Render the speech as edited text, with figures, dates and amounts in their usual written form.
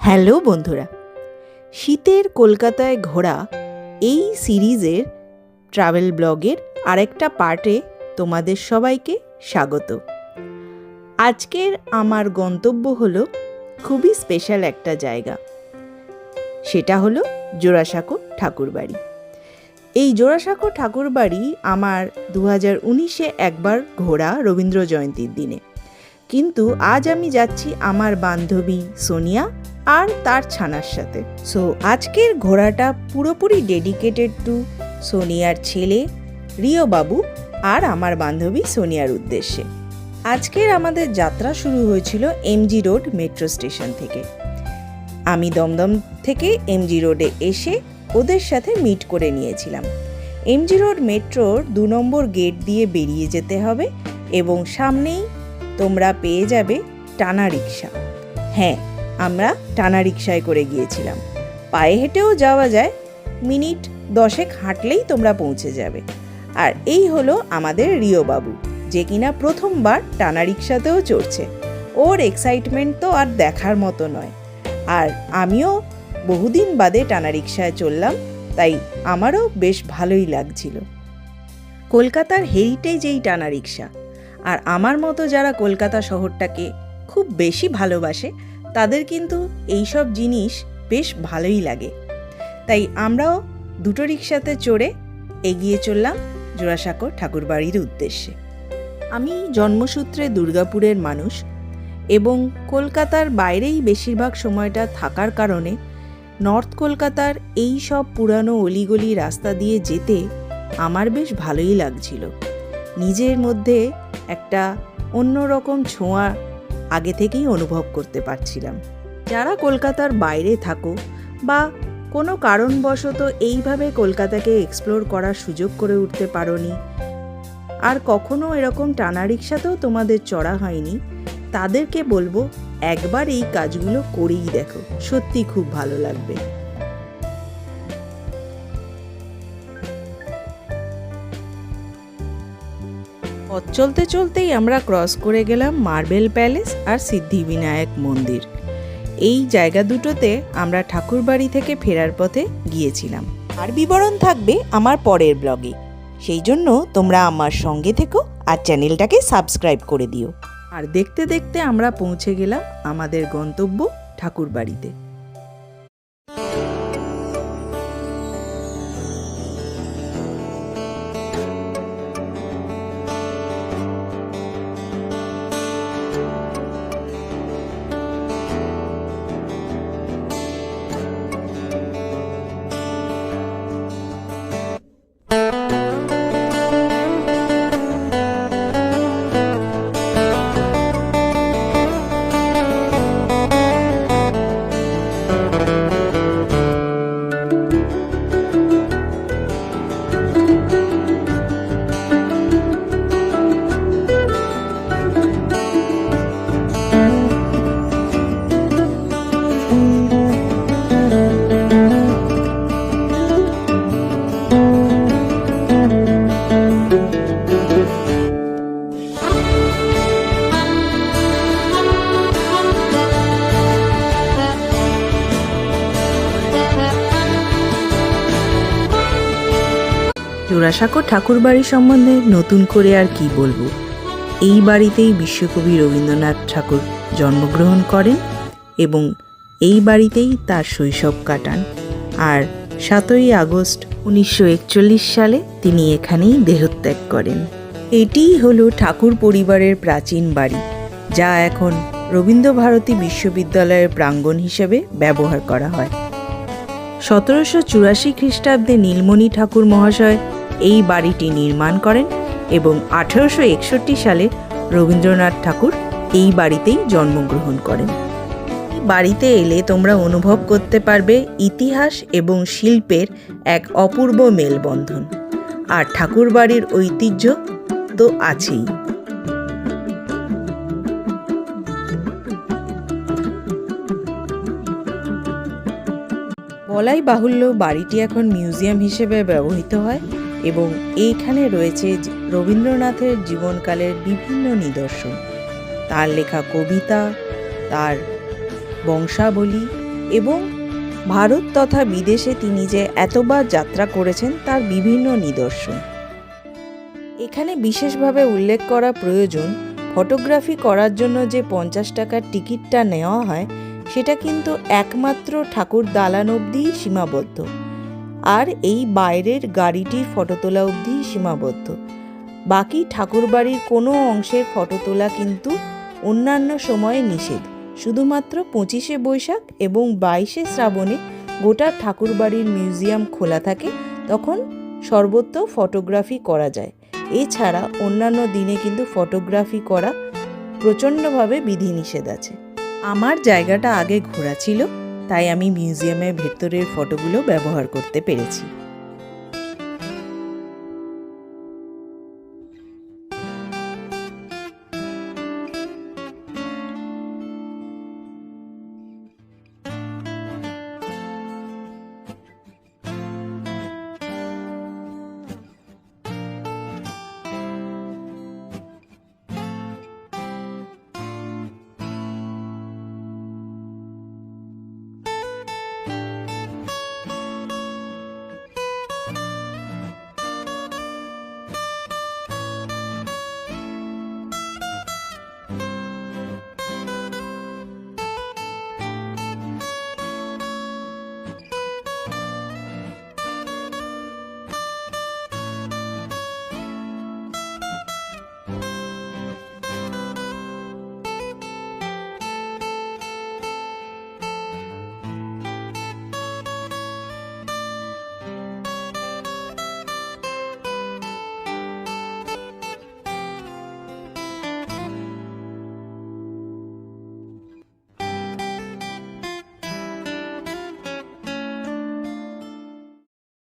Hello বন্ধুরা, শীতের কলকাতায় ঘোরা এই সিরিজের ট্রাভেল ব্লগের আরেকটা পার্টে তোমাদের সবাইকে স্বাগত। আজকের আমার গন্তব্য হলো খুবই স্পেশাল একটা জায়গা, সেটা হলো জোড়াসাঁকো ঠাকুরবাড়ি। এই জোড়াসাঁকো ঠাকুরবাড়ি আমার 2019-এ একবার ঘোরা রবীন্দ্র জয়ন্তীর দিনে, কিন্তু আজ আমি যাচ্ছি আমার বান্ধবী সোনিয়া আর তার ছানার সাথে। সো আজকের ঘোরাটা পুরোপুরি ডেডিকেটেড টু সোনিয়ার ছেলে রিও বাবু আর আমার বান্ধবী সোনিয়ার উদ্দেশ্যে। আজকের আমাদের যাত্রা শুরু হয়েছিল এমজি রোড মেট্রো স্টেশন থেকে। আমি দমদম থেকে এমজি রোডে এসে ওদের সাথে মিট করে নিয়েছিলাম। এমজি রোড মেট্রোর 2 নম্বর গেট দিয়ে বেরিয়ে যেতে হবে এবং সামনেই তোমরা পেয়ে যাবে টানা রিক্সা। হ্যাঁ, আমরা টানা রিক্সায় করে গিয়েছিলাম। পায়ে হেঁটেও যাওয়া যায়, মিনিট 10 হাঁটলেই তোমরা পৌঁছে যাবে। আর এই হলো আমাদের রিও বাবু, যে কিনা প্রথমবার টানা রিক্সাতেও চড়ছে। ওর এক্সাইটমেন্ট তো আর দেখার মতো নয়। আর আমিও বহুদিন বাদে টানা রিক্সায় চললাম, তাই আমারও বেশ ভালোই লাগছিল। কলকাতার হেরিটেজ এই টানা রিক্সা। আর আমার মতো যারা কলকাতা শহরটাকে খুব বেশি ভালোবাসে, তাদের কিন্তু এইসব জিনিস বেশ ভালোই লাগে। তাই আমরাও দুটো রিক্সাতে চড়ে এগিয়ে চললাম জোড়াসাঁকো ঠাকুরবাড়ির উদ্দেশ্যে। আমি জন্মসূত্রে দুর্গাপুরের মানুষ এবং কলকাতার বাইরেই বেশিরভাগ সময়টা থাকার কারণে নর্থ কলকাতার এই সব পুরানো অলিগলি রাস্তা দিয়ে যেতে আমার বেশ ভালোই লাগছিল। নিজের মধ্যে একটা অন্যরকম ছোঁয়া আগে থেকেই অনুভব করতে পারছিলাম। যারা কলকাতার বাইরে থাকো বা কোনো কারণবশত এইভাবে কলকাতাকে এক্সপ্লোর করার সুযোগ করে উঠতে পারোনি, আর কখনো এরকম টানা রিক্সাতেও তোমাদের চড়া হয়নি, তাদেরকে বলবো একবার এই কাজগুলো করেই দেখো, সত্যি খুব ভালো লাগবে। পথ চলতে চলতেই আমরা ক্রস করে গেলাম মার্বেল প্যালেস আর সিদ্ধিবিনায়ক মন্দির। এই জায়গা দুটোতে আমরা ঠাকুরবাড়ি থেকে ফেরার পথে গিয়েছিলাম। আর বিবরণ থাকবে আমার পরের ব্লগে, সেই জন্য তোমরা আমার সঙ্গে থেকো আর চ্যানেলটাকে সাবস্ক্রাইব করে দিও। আর দেখতে দেখতে আমরা পৌঁছে গেলাম আমাদের গন্তব্য ঠাকুরবাড়িতে। জোড়াসাঁকো ঠাকুরবাড়ি সম্বন্ধে নতুন করে আর কি বলবো। এই বাড়িতেই বিশ্বকবি রবীন্দ্রনাথ ঠাকুর জন্মগ্রহণ করেন এবং এই বাড়িতেই তার শৈশব কাটান। আর 7ই আগস্ট 1941 সালে তিনি এখানেই দেহত্যাগ করেন। এটিই হলো ঠাকুর পরিবারের প্রাচীন বাড়ি, যা এখন রবীন্দ্রভারতী বিশ্ববিদ্যালয়ের প্রাঙ্গণ হিসেবে ব্যবহার করা হয়। 1784 খ্রিস্টাব্দে নীলমণি ঠাকুর মহাশয় এই বাড়িটি নির্মাণ করেন এবং 1861 সালে রবীন্দ্রনাথ ঠাকুর এই বাড়িতেই জন্মগ্রহণ করেন। বাড়িতে এলে তোমরা অনুভব করতে পারবে ইতিহাস এবং শিল্পের এক অপূর্ব মেলবন্ধন। আর ঠাকুর বাড়ির ঐতিহ্য তো আছেই। বলাই বাহুল্য, বাড়িটি এখন মিউজিয়াম হিসেবে ব্যবহৃত হয় এবং এইখানে রয়েছে রবীন্দ্রনাথের জীবনকালের বিভিন্ন নিদর্শন, তার লেখা কবিতা, তার বংশাবলী এবং ভারত তথা বিদেশে তিনি যে এতবার যাত্রা করেছেন তার বিভিন্ন নিদর্শন। এখানে বিশেষভাবে উল্লেখ করা প্রয়োজন, ফটোগ্রাফি করার জন্য যে 50 টাকার টিকিটটা নেওয়া হয় সেটা কিন্তু একমাত্র ঠাকুর দালান অবধিই সীমাবদ্ধ, আর এই বাইরের গাড়িটির ফটো তোলা অবধিই সীমাবদ্ধ। বাকি ঠাকুরবাড়ির কোনো অংশের ফটো তোলা কিন্তু অন্যান্য সময়ে নিষেধ। শুধুমাত্র 25শে বৈশাখ এবং 22শে শ্রাবণে গোটা ঠাকুরবাড়ির মিউজিয়াম খোলা থাকে, তখন সর্বত্র ফটোগ্রাফি করা যায়। এছাড়া অন্যান্য দিনে কিন্তু ফটোগ্রাফি করা প্রচণ্ডভাবে বিধিনিষেধ আছে। আমার জায়গাটা আগে ঘোরা ছিল, তাই আমি মিউজিয়ামের ভেতরের ফটোগুলো ব্যবহার করতে পেরেছি।